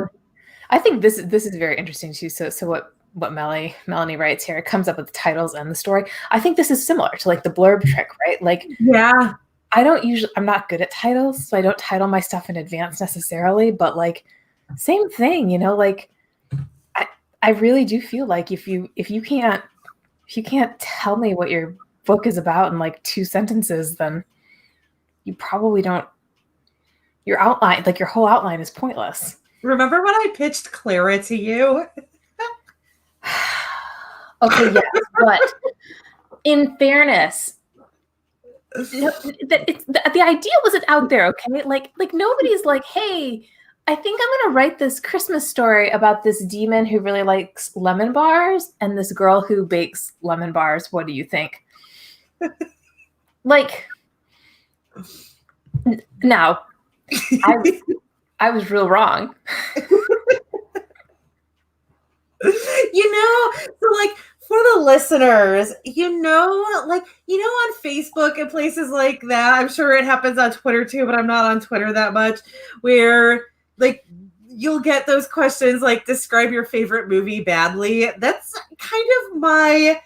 Speaker 1: I think this is very interesting too. So what Melanie writes here, it comes up with the titles and the story. I think this is similar to like the blurb trick, right? Like,
Speaker 2: yeah,
Speaker 1: I'm not good at titles, so I don't title my stuff in advance necessarily. But like, same thing, like I really do feel like if you can't tell me what your book is about in like 2 sentences, then you probably don't. Your outline, like your whole outline, is pointless.
Speaker 2: Remember when I pitched Clara to you?
Speaker 1: Okay, yes, but in fairness, the idea wasn't out there. Okay, like nobody's like, hey, I think I'm gonna write this Christmas story about this demon who really likes lemon bars and this girl who bakes lemon bars. What do you think? Like, now, I was real wrong.
Speaker 2: So like for the listeners, on Facebook and places like that, I'm sure it happens on Twitter too, but I'm not on Twitter that much, where like you'll get those questions like, describe your favorite movie badly. That's kind of my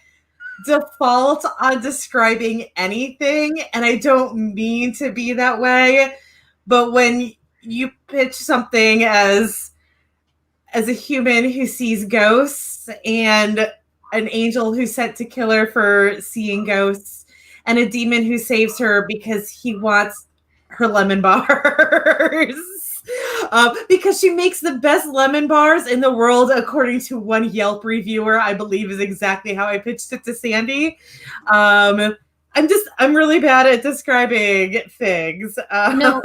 Speaker 2: default on describing anything, and I don't mean to be that way, but when you pitch something as a human who sees ghosts and an angel who's sent to kill her for seeing ghosts and a demon who saves her because he wants her lemon bars because she makes the best lemon bars in the world, according to one Yelp reviewer, I believe is exactly how I pitched it to Sandy. I'm really bad at describing things.
Speaker 1: No.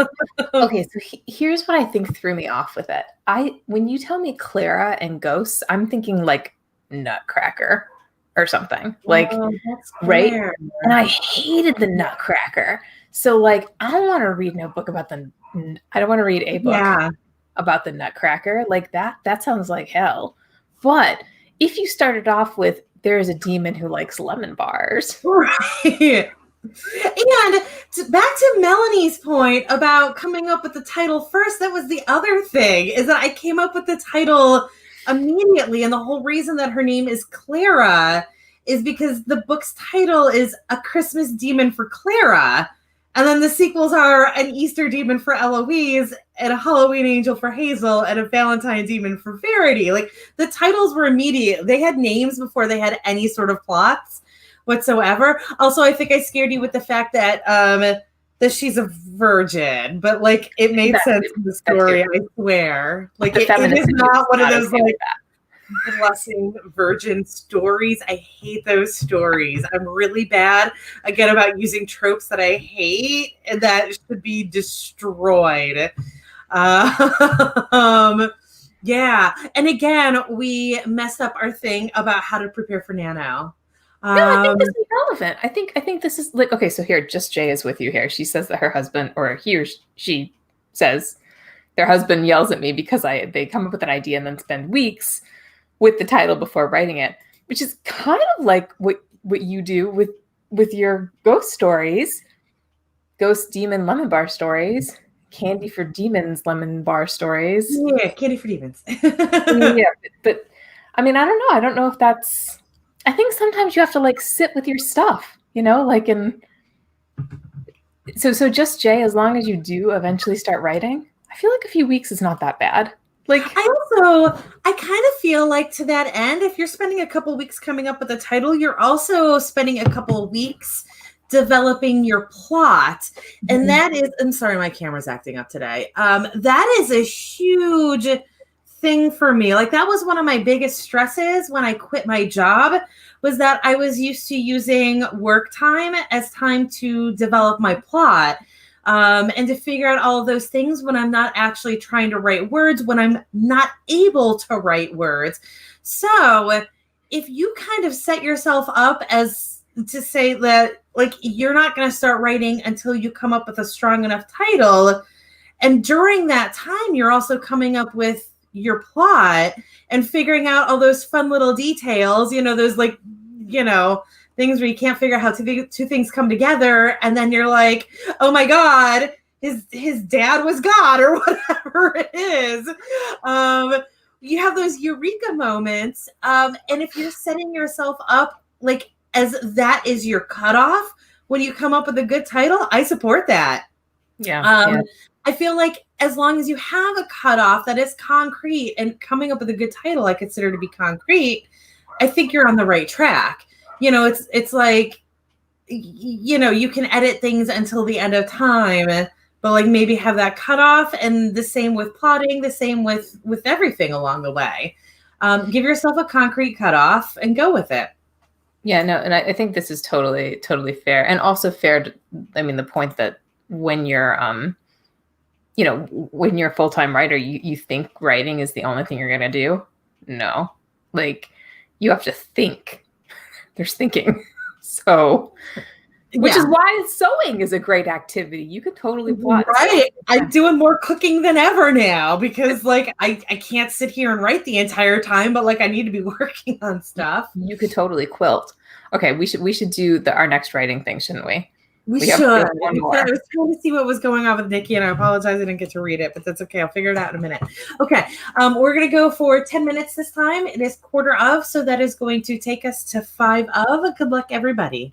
Speaker 1: Okay, so here's what I think threw me off with it. When you tell me Clara and ghosts, I'm thinking like Nutcracker or something. Like, right? And I hated the Nutcracker. So like, I don't want to read a book about the Nutcracker. Like that sounds like hell. But if you started off with, there's a demon who likes lemon bars.
Speaker 2: Right. And back to Melanie's point about coming up with the title first, that was the other thing, is that I came up with the title immediately. And the whole reason that her name is Clara is because the book's title is A Christmas Demon for Clara. And then the sequels are an Easter demon for Eloise and a Halloween angel for Hazel and a Valentine demon for Verity. Like, the titles were immediate. They had names before they had any sort of plots whatsoever. Also, I think I scared you with the fact that that she's a virgin, but like it made sense in the story. I swear, like it is not one of those like blessing virgin stories. I hate those stories. I'm really bad again about using tropes that I hate and that should be destroyed. Yeah, and again, we messed up our thing about how to prepare for Nano.
Speaker 1: No, I think this is relevant. I think this is like, okay, so here, Just Jay is with you here. She says that her husband, or he or she says their husband yells at me because they come up with an idea and then spend weeks with the title before writing it, which is kind of like what you do with your ghost stories, ghost demon lemon bar stories, candy for demons lemon bar stories.
Speaker 2: Yeah, candy for demons.
Speaker 1: Yeah, but I mean, I don't know. I don't know if that's. I think sometimes you have to like sit with your stuff, like so Just Jay, as long as you do eventually start writing, I feel like a few weeks is not that bad. Like,
Speaker 2: I kind of feel like to that end, if you're spending a couple weeks coming up with a title, you're also spending a couple weeks developing your plot. And that is, I'm sorry, my camera's acting up today. That is a huge thing for me. Like that was one of my biggest stresses when I quit my job, was that I was used to using work time as time to develop my plot. And to figure out all of those things when I'm not actually trying to write words, when I'm not able to write words. So if you kind of set yourself up as to say that, like, you're not going to start writing until you come up with a strong enough title, and during that time, you're also coming up with your plot and figuring out all those fun little details, those like, things where you can't figure out how two things come together. And then you're like, oh my God, his dad was God or whatever it is. You have those eureka moments. And if you're setting yourself up like as that is your cutoff, when you come up with a good title, I support that.
Speaker 1: yeah.
Speaker 2: I feel like as long as you have a cutoff that is concrete and coming up with a good title, I consider to be concrete, I think you're on the right track. It's like, you can edit things until the end of time, but like maybe have that cutoff, and the same with plotting, the same with everything along the way. Give yourself a concrete cutoff and go with it.
Speaker 1: Yeah, no, and I think this is totally, totally fair. And also fair to, I mean, the point that when you're when you're a full-time writer, you think writing is the only thing you're gonna do. No. Like you have to think. There's thinking. So which is why sewing is a great activity. You could totally plot.
Speaker 2: Right. I'm doing more cooking than ever now because like I can't sit here and write the entire time, but like I need to be working on stuff.
Speaker 1: You could totally quilt. Okay, we should do our next writing thing, shouldn't we?
Speaker 2: We should. I was trying to see what was going on with Nikki, and I apologize I didn't get to read it, but that's okay. I'll figure it out in a minute. Okay. We're going to go for 10 minutes this time. It is 4:45, so that is going to take us to 5 of. Good luck, everybody.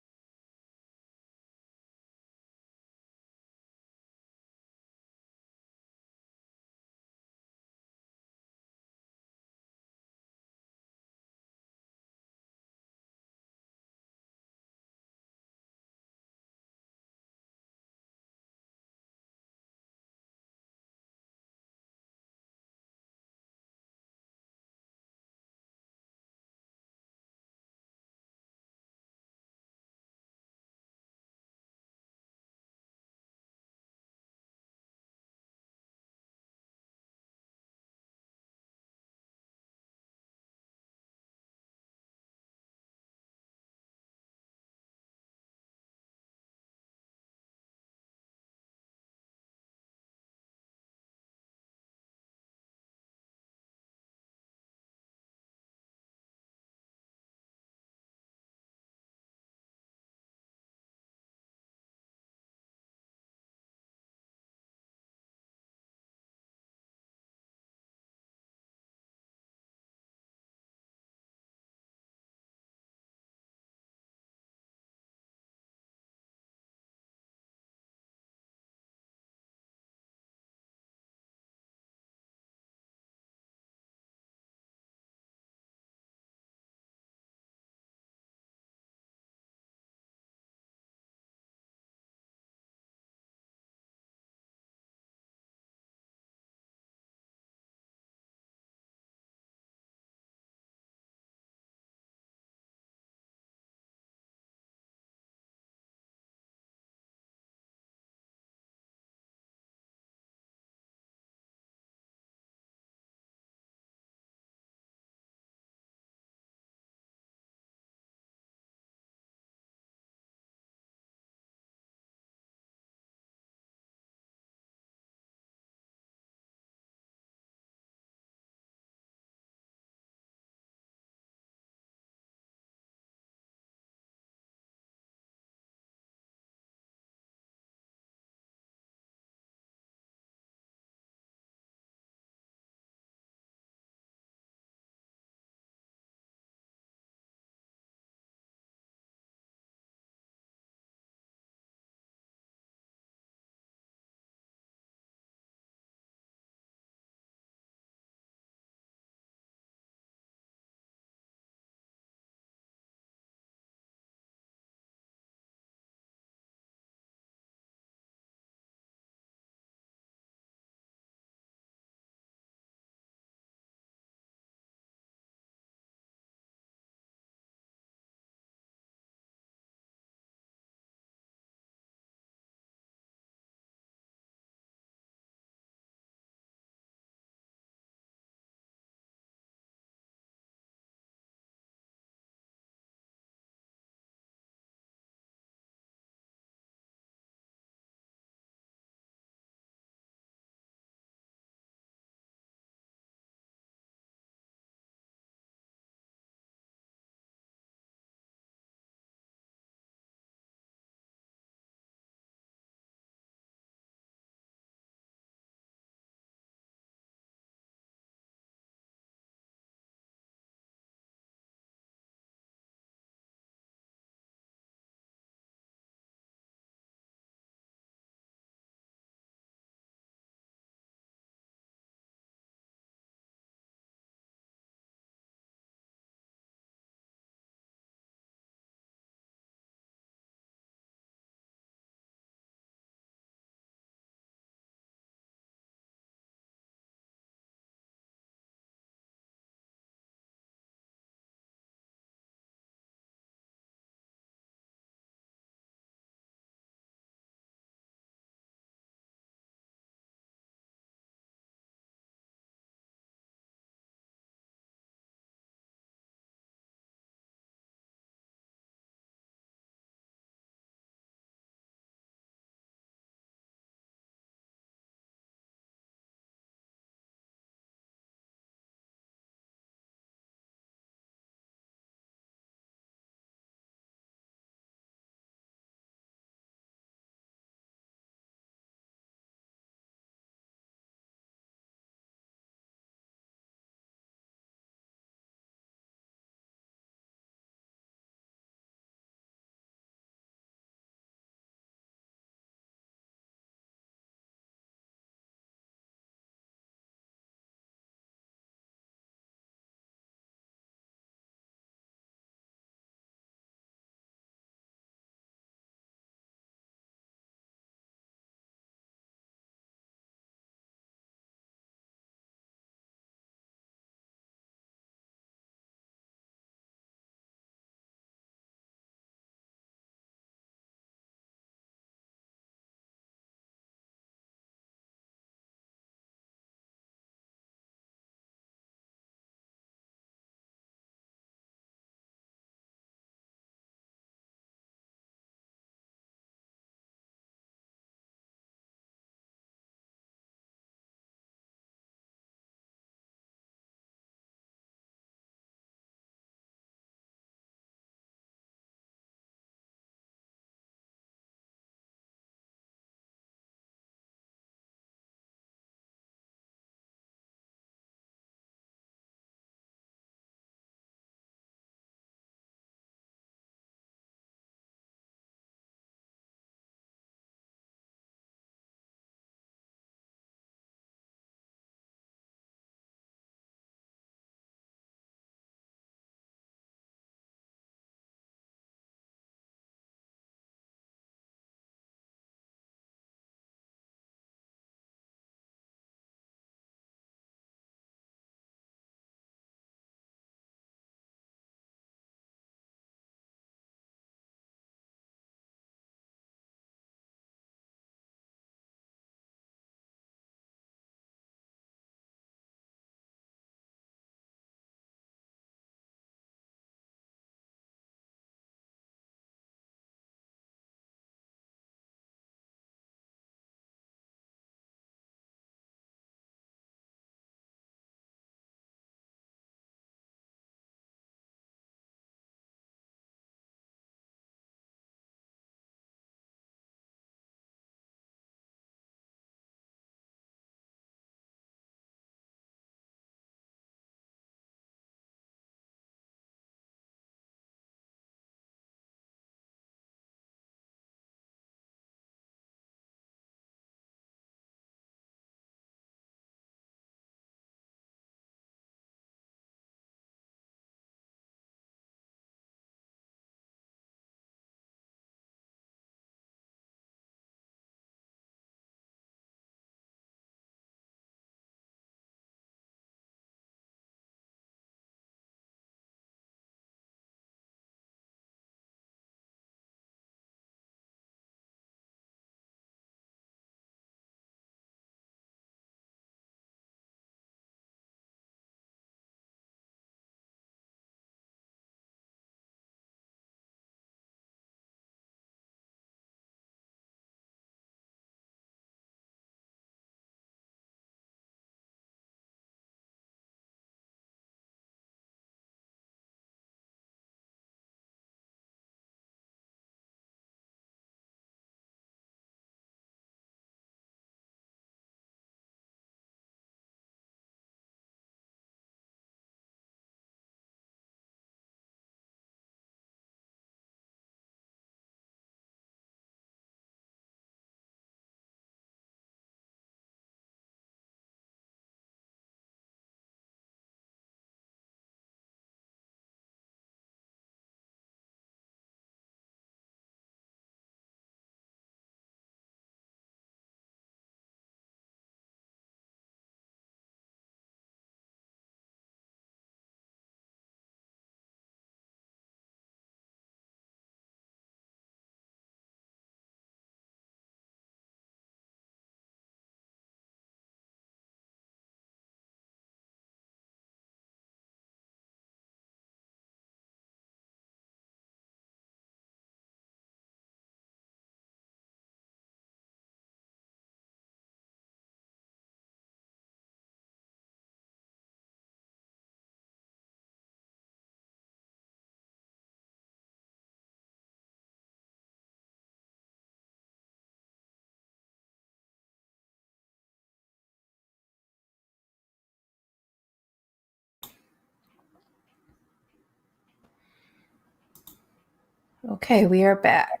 Speaker 1: Okay, we are back.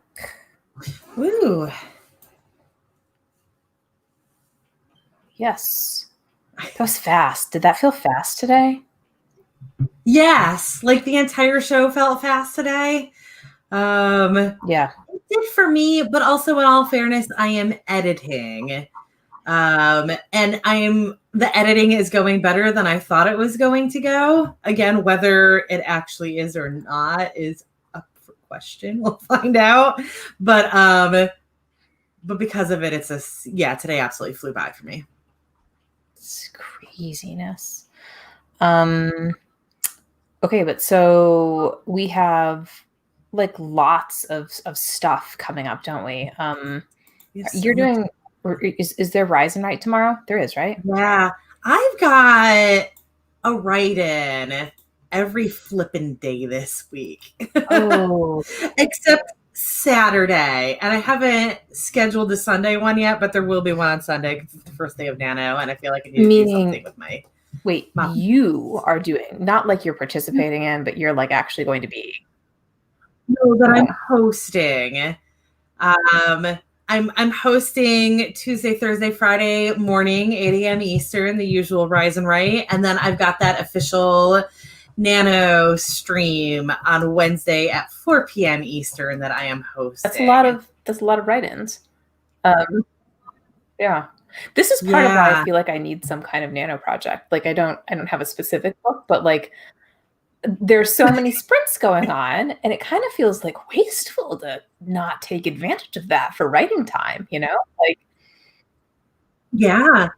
Speaker 2: Woo.
Speaker 1: Yes. That was fast. Did that feel fast today?
Speaker 2: Yes, like the entire show felt fast today.
Speaker 1: Yeah.
Speaker 2: It did for me, but also in all fairness, I am editing. And the editing is going better than I thought it was going to go. Again, whether it actually is or not is up for question. We'll find out. But because of it, today absolutely flew by for me.
Speaker 1: It's craziness. Okay, but so we have like lots of stuff coming up, don't we? You're doing, is there Rise and Write tomorrow? There is, right?
Speaker 2: Yeah, I've got a write-in every flippin' day this week.
Speaker 1: Oh,
Speaker 2: Except Saturday. And I haven't scheduled the Sunday one yet, but there will be one on Sunday because it's the first day of Nano, and I feel like I need to do something with my
Speaker 1: wait,
Speaker 2: mom.
Speaker 1: you are doing, not like you're participating in, but you're like actually going to be.
Speaker 2: No, that I'm hosting. I'm hosting Tuesday, Thursday, Friday morning, 8 a.m. Eastern, the usual Rise and Write. And then I've got that official Nano stream on Wednesday at 4 p.m. Eastern that I am hosting.
Speaker 1: That's a lot of write-ins. Yeah. This is part of why I feel like I need some kind of Nano project. Like I don't have a specific book, but like there's so many sprints going on, and it kind of feels like wasteful to not take advantage of that for writing time, you know? Like,
Speaker 2: yeah.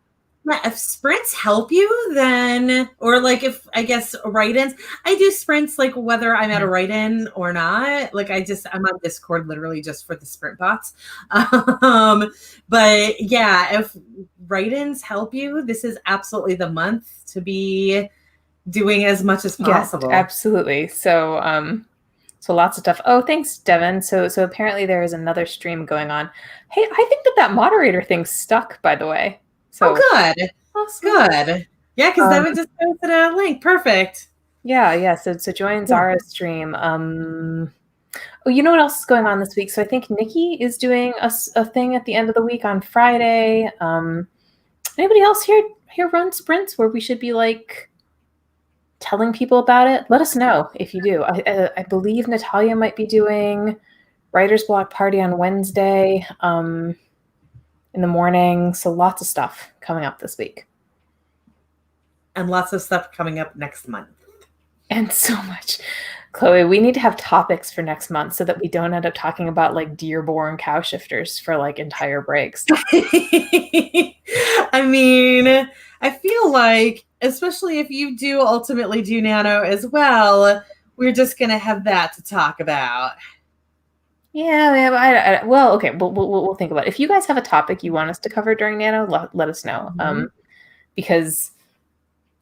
Speaker 2: If sprints help you, then, or like if I guess write-ins, I do sprints like whether I'm at a write-in or not. Like I'm on Discord literally just for the sprint bots. But yeah, if write-ins help you, this is absolutely the month to be doing as much as possible.
Speaker 1: Yeah, absolutely. So lots of stuff. Oh, thanks, Devin. So apparently there is another stream going on. Hey, I think that moderator thing stuck, by the way. So
Speaker 2: good. Awesome. Good. Yeah, because Devin just posted a link. Perfect.
Speaker 1: Yeah. So join Zara's stream. Oh, you know what else is going on this week? So I think Nikki is doing a thing at the end of the week on Friday. Anybody else here run sprints where we should be like telling people about it? Let us know if you do. I believe Natalia might be doing Writer's Block Party on Wednesday in the morning. So lots of stuff coming up this week.
Speaker 2: And lots of stuff coming up next month.
Speaker 1: And so much. Chloe, we need to have topics for next month so that we don't end up talking about like Dearborn cow shifters for like entire breaks.
Speaker 2: I mean, I feel like, especially if you do ultimately do Nano as well, we're just going to have that to talk about.
Speaker 1: Yeah, well, okay, we'll think about it. If you guys have a topic you want us to cover during Nano, let us know. Because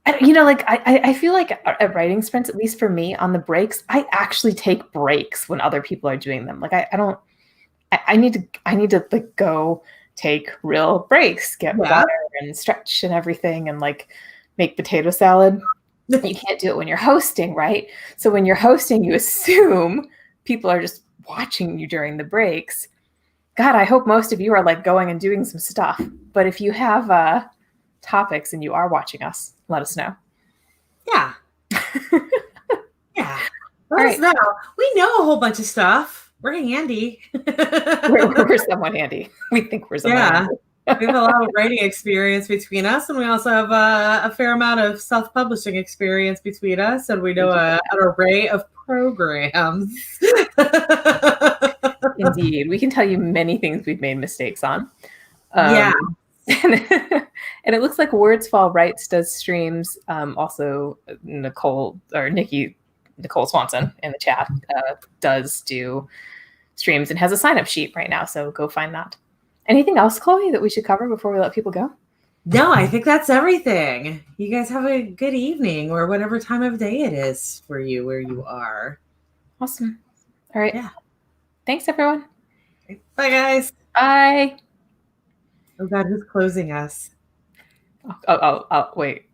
Speaker 1: I feel like at writing sprints, at least for me, on the breaks, I actually take breaks when other people are doing them. Like I need to like go take real breaks, get water and stretch and everything, and like make potato salad. You can't do it when you're hosting, right? So when you're hosting, you assume people are just watching you during the breaks. God, I hope most of you are like going and doing some stuff. But if you have topics and you are watching us, let us know.
Speaker 2: Yeah. Yeah. Let us know. We know a whole bunch of stuff. We're handy.
Speaker 1: we're somewhat handy. We think we're somewhat handy.
Speaker 2: We have a lot of writing experience between us, and we also have a fair amount of self-publishing experience between us, and we know an array of programs.
Speaker 1: Indeed. We can tell you many things we've made mistakes on.
Speaker 2: Yeah.
Speaker 1: And it looks like Words Fall Writes does streams. Also, Nicole Swanson in the chat does do streams and has a sign-up sheet right now. So go find that. Anything else, Chloe, that we should cover before we let people go?
Speaker 2: No, I think that's everything. You guys have a good evening or whatever time of day it is for you where you are.
Speaker 1: Awesome. All right.
Speaker 2: Yeah.
Speaker 1: Thanks, everyone.
Speaker 2: Bye, guys.
Speaker 1: Bye.
Speaker 2: Oh, God, who's closing us?
Speaker 1: Oh, wait.